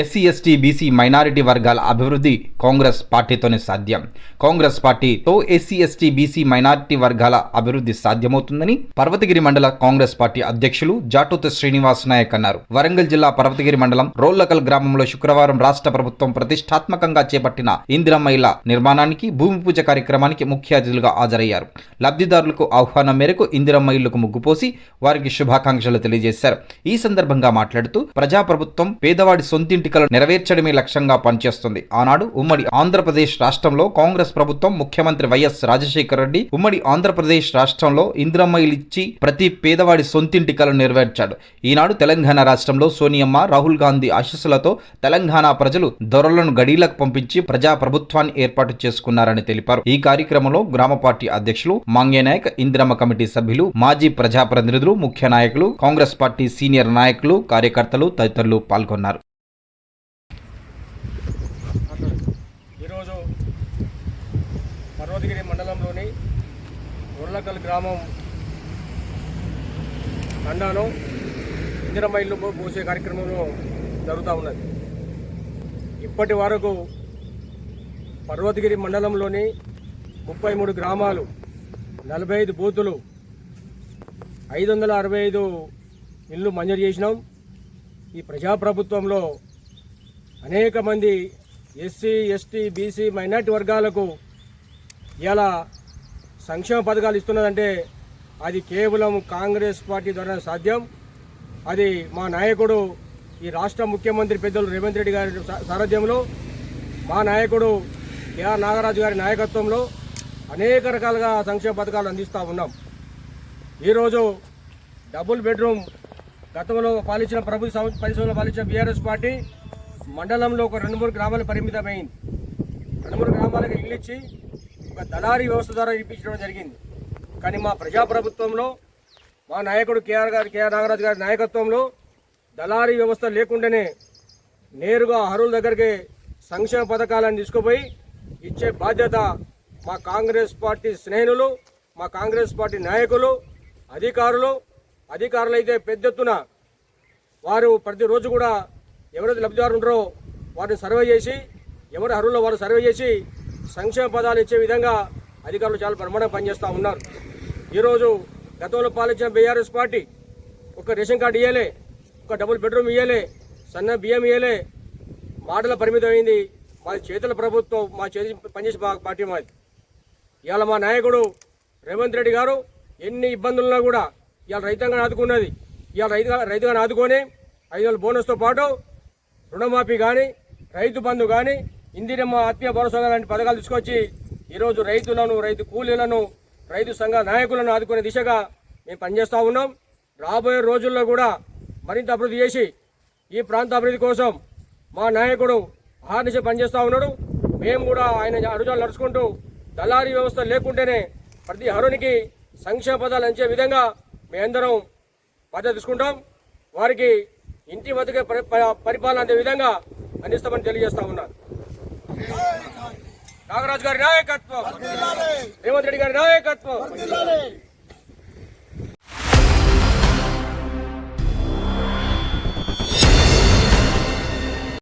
SC ST BC minority వర్గాల అభివృద్ధి కాంగ్రెస్ పార్టీతోనే సాధ్యం. కాంగ్రెస్ పార్టీతో ఎస్సీ ఎస్టీ బీసీ మైనారిటీ వర్గాల అభివృద్ధి సాధ్యమవుతుందని పర్వతగిరి మండల కాంగ్రెస్ పార్టీ అధ్యక్షులు జాటోత్ శ్రీనివాస్ నాయక్ అన్నారు. వరంగల్ జిల్లా పర్వతగిరి మండలం రోళ్లకల్ గ్రామంలో శుక్రవారం రాష్ట్ర ప్రభుత్వం ప్రతిష్టాత్మకంగా చేపట్టిన ఇందిరమ్మ ఇళ్ల నిర్మాణానికి భూమి పూజ కార్యక్రమానికి ముఖ్య అతిథులుగా హాజరయ్యారు. లబ్ధిదారులకు ఆహ్వానం మేరకు ఇందిరమ్మ ఇళ్లకు ముగ్గుపోసి వారికి శుభాకాంక్షలు తెలియజేశారు. ఈ సందర్భంగా మాట్లాడుతూ ప్రజాప్రభుత్వం పేదవాడి సొంతి నెరవేర్చడమే లక్ష్యంగా పనిచేస్తుంది. ఆనాడు ఉమ్మడి ఆంధ్రప్రదేశ్ రాష్ట్రంలో కాంగ్రెస్ ప్రభుత్వం ముఖ్యమంత్రి వైఎస్ రాజశేఖర రెడ్డి ఉమ్మడి ఆంధ్రప్రదేశ్ రాష్ట్రంలో ఇందిరమ్మ ఇల్లు ఇచ్చి ప్రతి పేదవాడి సొంతింటి కలను నెరవేర్చాడు. ఈనాడు తెలంగాణ రాష్ట్రంలో సోనియమ్మ, రాహుల్ గాంధీ ఆశీస్సులతో తెలంగాణ ప్రజలు దొరలను గడీలకు పంపించి ప్రజా ప్రభుత్వాన్ని ఏర్పాటు చేసుకున్నారని తెలిపారు. ఈ కార్యక్రమంలో గ్రామ పార్టీ అధ్యక్షులు మాంగే నాయక్, ఇందిరమ్మ కమిటీ సభ్యులు, మాజీ ప్రజాప్రతినిధులు, ముఖ్య నాయకులు, కాంగ్రెస్ పార్టీ సీనియర్ నాయకులు, కార్యకర్తలు తదితరులు పాల్గొన్నారు. ఈరోజు పర్వతగిరి మండలంలోని ఉర్లకల్ గ్రామం తండాలో ఇందిరమ్మ ఇల్లు పోసే కార్యక్రమంలో జరుగుతూ ఉన్నది. ఇప్పటి వరకు పర్వతగిరి మండలంలోని 33 గ్రామాలు, 45 బూతులు, 565 ఇల్లు మంజూరు చేసినాం. ఈ ప్రజాప్రభుత్వంలో అనేక మంది ఎస్సీ ఎస్టీ బీసీ మైనార్టీ వర్గాలకు ఇలా సంక్షేమ పథకాలు ఇస్తున్నదంటే అది కేవలం కాంగ్రెస్ పార్టీ ద్వారా సాధ్యం. అది మా నాయకుడు ఈ రాష్ట్ర ముఖ్యమంత్రి పెద్దలు రేవంత్ రెడ్డి గారి సారథ్యంలో, మా నాయకుడు కేఆర్ నాగరాజు గారి నాయకత్వంలో అనేక రకాలుగా సంక్షేమ పథకాలు అందిస్తూ ఉన్నాం. ఈరోజు డబుల్ బెడ్రూమ్ గతంలో పాలించిన ప్రభుత్వ పరిశ్రమలో పాలించిన బీఆర్ఎస్ పార్టీ మండలంలో ఒక 2-3 గ్రామాలు పరిమితమైంది. 2-3 గ్రామాలకు ఇల్లు ఇచ్చి ఒక దళారీ వ్యవస్థ ద్వారా ఇప్పించడం జరిగింది. కానీ మా ప్రజాప్రభుత్వంలో మా నాయకుడు కేఆర్ నాగరాజు గారి నాయకత్వంలో దళారీ వ్యవస్థ లేకుండానే నేరుగా అర్హుల దగ్గరికి సంక్షేమ పథకాలను తీసుకుపోయి ఇచ్చే బాధ్యత మా కాంగ్రెస్ పార్టీ స్నేహితులు, మా కాంగ్రెస్ పార్టీ నాయకులు, అధికారులు అయితే పెద్ద ఎత్తున వారు ప్రతిరోజు కూడా ఎవరైతే లబ్ధిదారులు ఉంటారో వారిని సర్వే చేసి, ఎవరి అర్హుల్లో వారు సర్వే చేసి సంక్షేమ పదాలు ఇచ్చే విధంగా అధికారులు చాలా బ్రహ్మాండంగా పనిచేస్తూ ఉన్నారు. ఈరోజు గతంలో పాలించిన బీఆర్ఎస్ పార్టీ ఒక రేషన్ కార్డు ఇవ్వలే, ఒక డబుల్ బెడ్రూమ్ ఇవ్వలే, సన్న బియ్యం ఇవ్వలే, మాటల పరిమితమైంది. మాది చేతుల ప్రభుత్వం, మా చేతి పనిచేసే పార్టీ మాది. ఇవాళ మా నాయకుడు రేవంత్ రెడ్డి గారు ఎన్ని ఇబ్బందులున్నా కూడా ఇవాళ రైతాంగాన్ని ఆదుకున్నది. ఇవాళ రైతుగాన్ని ఆదుకొని 5,000 బోనస్తో పాటు రుణమాఫీ కానీ, రైతు బంధు కానీ, ఇందిరమ్మ ఆత్మీయ భరోసా లాంటి పథకాలు తీసుకొచ్చి ఈరోజు రైతులను, రైతు కూలీలను, రైతు సంఘ నాయకులను ఆదుకునే దిశగా మేము పనిచేస్తూ ఉన్నాం. రాబోయే రోజుల్లో కూడా మరింత అభివృద్ధి చేసి ఈ ప్రాంత అభివృద్ధి కోసం మా నాయకుడు ఆర్నిశ పనిచేస్తూ ఉన్నాడు. మేము కూడా ఆయన అడుగులు నడుచుకుంటూ దళారీ వ్యవస్థ లేకుంటేనే ప్రతి అర్హునికి సంక్షేమ పదాలు అంచే విధంగా మేమందరం బాధ్యత తీసుకుంటాం. వారికి ఇంటి వద్దకే పరిపాలన అందే విధంగా అందిస్తామని తెలియజేస్తా ఉన్నారు. నాగరాజు గారి నాయకత్వం, రేవంత్ రెడ్డి గారి నాయకత్వం.